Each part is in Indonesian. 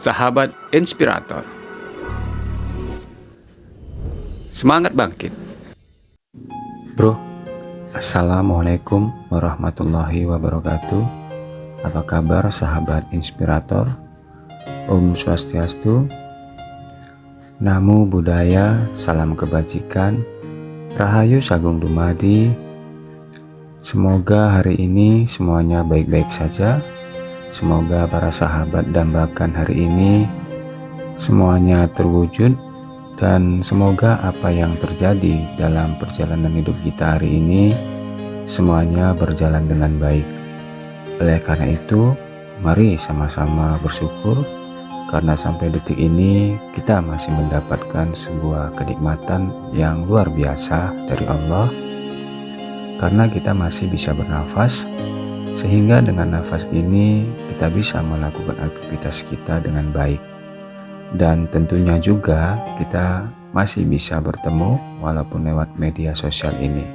Sahabat Inspirator, semangat bangkit. Bro, Assalamualaikum warahmatullahi wabarakatuh. Apa kabar sahabat Inspirator? Om Swastiastu, Namo Buddhaya, salam kebajikan, Rahayu Sagung Dumadi. Semoga hari ini semuanya baik-baik saja. Semoga para sahabat dambakan hari ini semuanya terwujud, dan semoga apa yang terjadi dalam perjalanan hidup kita hari ini semuanya berjalan dengan baik. Oleh karena itu, mari sama-sama bersyukur karena sampai detik ini kita masih mendapatkan sebuah kenikmatan yang luar biasa dari Allah, karena kita masih bisa bernafas, sehingga dengan nafas ini kita bisa melakukan aktivitas kita dengan baik. Dan tentunya juga kita masih bisa bertemu walaupun lewat media sosial ini.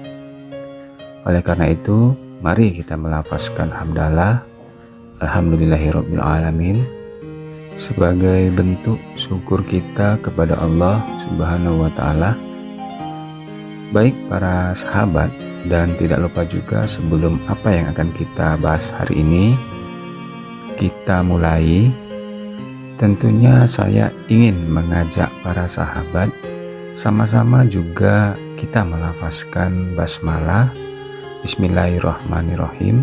Oleh karena itu, mari kita melafazkan hamdalah, alhamdulillahirabbil alamin, sebagai bentuk syukur kita kepada Allah Subhanahu wa taala. Baik para sahabat, dan tidak lupa juga sebelum apa yang akan kita bahas hari ini kita mulai, tentunya saya ingin mengajak para sahabat sama-sama juga kita melafazkan basmalah, Bismillahirrahmanirrahim,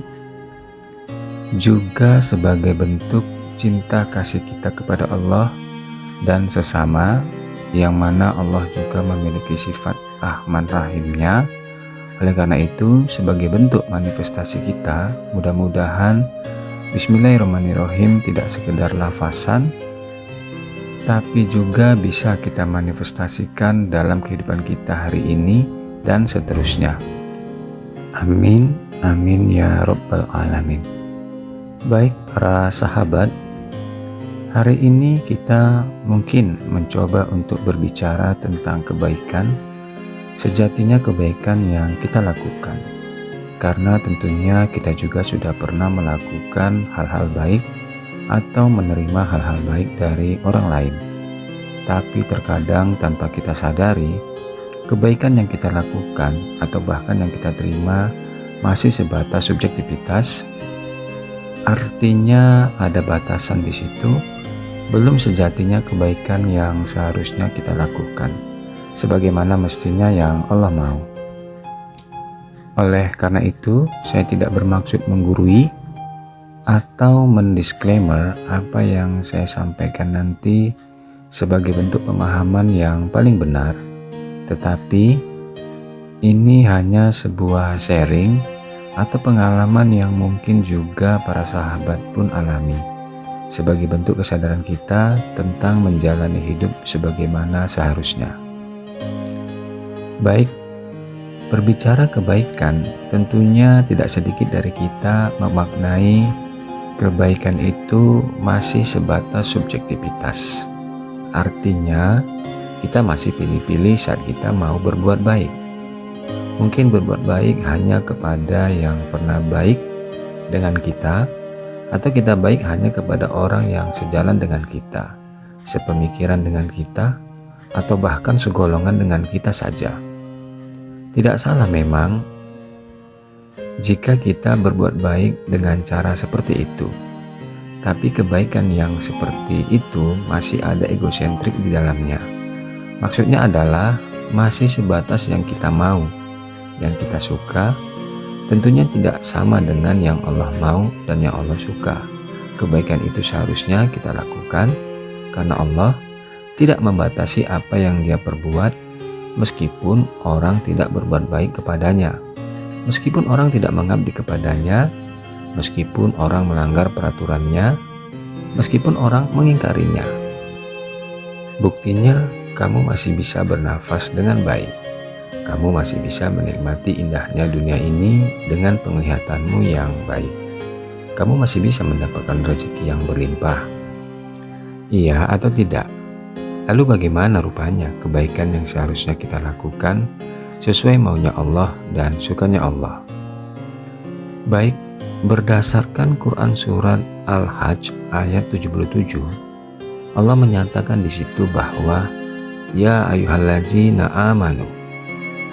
juga sebagai bentuk cinta kasih kita kepada Allah dan sesama, yang mana Allah juga memiliki sifat Rahman Rahimnya. Oleh karena itu, sebagai bentuk manifestasi kita, mudah-mudahan Bismillahirrahmanirrahim tidak sekedar lafazan, tapi juga bisa kita manifestasikan dalam kehidupan kita hari ini dan seterusnya. Amin, amin ya rabbal alamin. Baik para sahabat, hari ini kita mungkin mencoba untuk berbicara tentang kebaikan. Sejatinya kebaikan yang kita lakukan, karena tentunya kita juga sudah pernah melakukan hal-hal baik atau menerima hal-hal baik dari orang lain. Tapi terkadang tanpa kita sadari, kebaikan yang kita lakukan atau bahkan yang kita terima masih sebatas subjektivitas. Artinya ada batasan di situ, belum sejatinya kebaikan yang seharusnya kita lakukan sebagaimana mestinya yang Allah mau. Oleh karena itu, saya tidak bermaksud menggurui atau mendisklaimer apa yang saya sampaikan nanti sebagai bentuk pemahaman yang paling benar, tetapi ini hanya sebuah sharing atau pengalaman yang mungkin juga para sahabat pun alami, sebagai bentuk kesadaran kita tentang menjalani hidup sebagaimana seharusnya. Baik, berbicara kebaikan, tentunya tidak sedikit dari kita memaknai kebaikan itu masih sebatas subjektivitas. Artinya, kita masih pilih-pilih saat kita mau berbuat baik. Mungkin berbuat baik hanya kepada yang pernah baik dengan kita, atau kita baik hanya kepada orang yang sejalan dengan kita, sepemikiran dengan kita, atau bahkan segolongan dengan kita saja. Tidak salah memang jika kita berbuat baik dengan cara seperti itu, tapi kebaikan yang seperti itu masih ada egosentrik di dalamnya. Maksudnya adalah masih sebatas yang kita mau, yang kita suka, tentunya tidak sama dengan yang Allah mau dan yang Allah suka. Kebaikan itu seharusnya kita lakukan karena Allah tidak membatasi apa yang Dia perbuat, meskipun orang tidak berbuat baik kepadanya, meskipun orang tidak mengabdi kepadanya, meskipun orang melanggar peraturannya, meskipun orang mengingkarinya. Buktinya, kamu masih bisa bernafas dengan baik. Kamu masih bisa menikmati indahnya dunia ini dengan penglihatanmu yang baik. Kamu masih bisa mendapatkan rezeki yang berlimpah. Iya atau tidak? Lalu bagaimana rupanya kebaikan yang seharusnya kita lakukan sesuai maunya Allah dan sukanya Allah? Baik, berdasarkan Quran Surat Al-Hajj ayat 77, Allah menyatakan di situ bahwa ya ayyuhallazina amanu,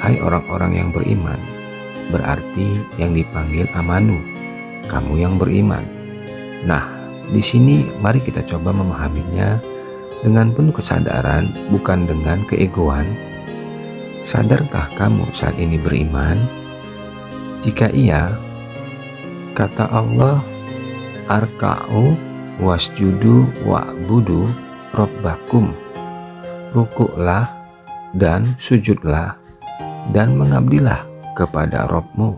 hai orang-orang yang beriman. Berarti yang dipanggil amanu, kamu yang beriman. Nah, di sini mari kita coba memahaminya dengan penuh kesadaran, bukan dengan keegoan. Sadarkah kamu saat ini beriman? Jika iya, kata Allah, arka'u wasjudu wa'budu robbakum, rukuklah dan sujudlah dan mengabdilah kepada Robmu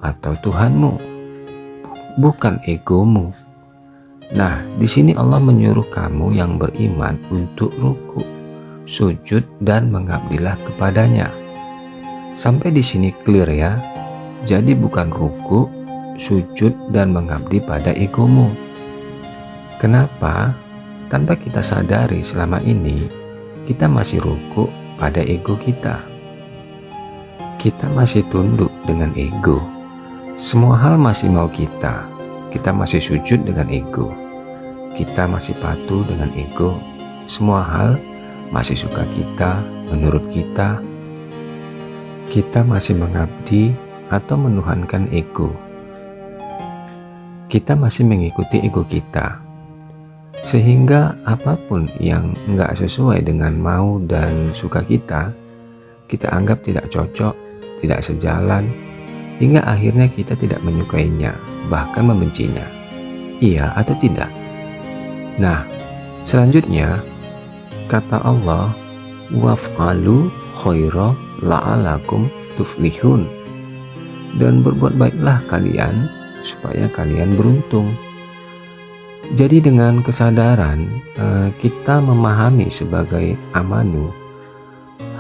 atau Tuhanmu, bukan egomu. Nah, di sini Allah menyuruh kamu yang beriman untuk ruku, sujud dan mengabdilah kepadanya. Sampai di sini clear ya. Jadi bukan ruku, sujud dan mengabdi pada egomu. Kenapa? Tanpa kita sadari selama ini kita masih ruku pada ego kita. Kita masih tunduk dengan ego. Semua hal masih mau kita. Kita masih sujud dengan ego. Kita masih patuh dengan ego. Semua hal masih suka kita, menurut kita. Kita masih mengabdi atau menuhankan ego. Kita masih mengikuti ego kita. Sehingga apapun yang nggak sesuai dengan mau dan suka kita anggap tidak cocok, tidak sejalan, hingga akhirnya kita tidak menyukainya, bahkan membencinya. Iya atau tidak? Nah, selanjutnya kata Allah, waf'alu khaira la'alakum tuflihun, dan berbuat baiklah kalian supaya kalian beruntung. Jadi dengan kesadaran kita memahami sebagai amanu,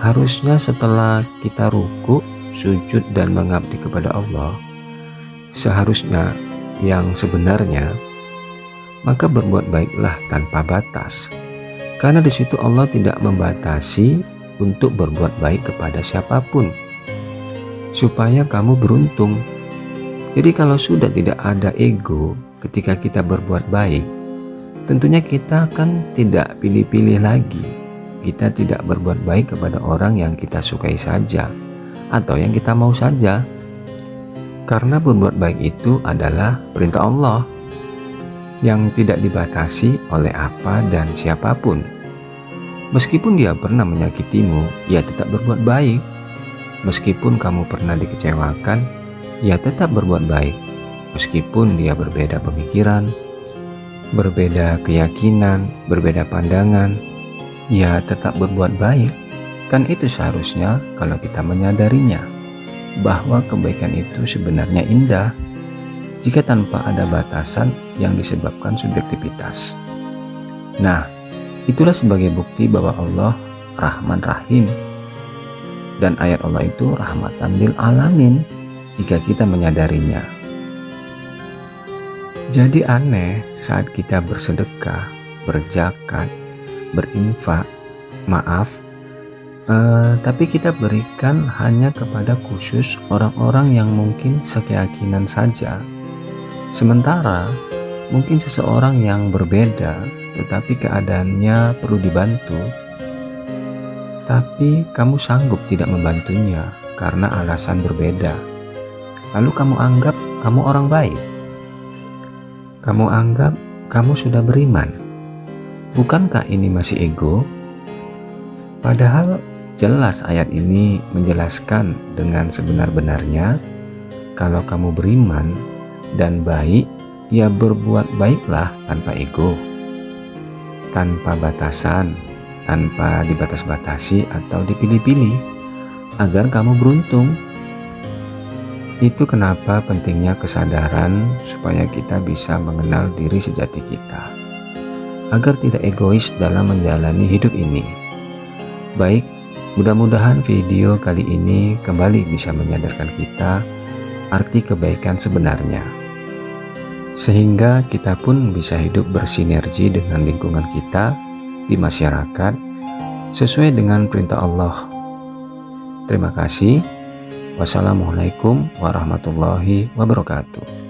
harusnya setelah kita ruku, sujud dan mengabdi kepada Allah, seharusnya yang sebenarnya, maka berbuat baiklah tanpa batas. Karena di situ Allah tidak membatasi untuk berbuat baik kepada siapapun, supaya kamu beruntung. Jadi kalau sudah tidak ada ego ketika kita berbuat baik, tentunya kita kan tidak pilih-pilih lagi. Kita tidak berbuat baik kepada orang yang kita sukai saja atau yang kita mau saja. Karena berbuat baik itu adalah perintah Allah yang tidak dibatasi oleh apa dan siapapun. Meskipun dia pernah menyakitimu, ya tetap berbuat baik. Meskipun kamu pernah dikecewakan, ya tetap berbuat baik. Meskipun dia berbeda pemikiran, berbeda keyakinan, berbeda pandangan, ya tetap berbuat baik. Kan itu seharusnya kalau kita menyadarinya, bahwa kebaikan itu sebenarnya indah jika tanpa ada batasan yang disebabkan subjektivitas. Nah, itulah sebagai bukti bahwa Allah Rahman Rahim, dan ayat Allah itu rahmatan lil alamin jika kita menyadarinya. Jadi aneh saat kita bersedekah, berzakat, berinfak, tapi kita berikan hanya kepada khusus orang-orang yang mungkin sekeyakinan saja. Sementara mungkin seseorang yang berbeda tetapi keadaannya perlu dibantu, tapi kamu sanggup tidak membantunya karena alasan berbeda. Lalu kamu anggap kamu orang baik. Kamu anggap kamu sudah beriman. Bukankah ini masih ego? Padahal jelas ayat ini menjelaskan dengan sebenar-benarnya, kalau kamu beriman dan baik, ya berbuat baiklah tanpa ego, tanpa batasan, tanpa dibatas-batasi atau dipilih-pilih, agar kamu beruntung. Itu kenapa pentingnya kesadaran supaya kita bisa mengenal diri sejati kita, agar tidak egois dalam menjalani hidup ini. Baik, mudah-mudahan video kali ini kembali bisa menyadarkan kita arti kebaikan sebenarnya, sehingga kita pun bisa hidup bersinergi dengan lingkungan kita di masyarakat sesuai dengan perintah Allah. Terima kasih. Wassalamualaikum warahmatullahi wabarakatuh.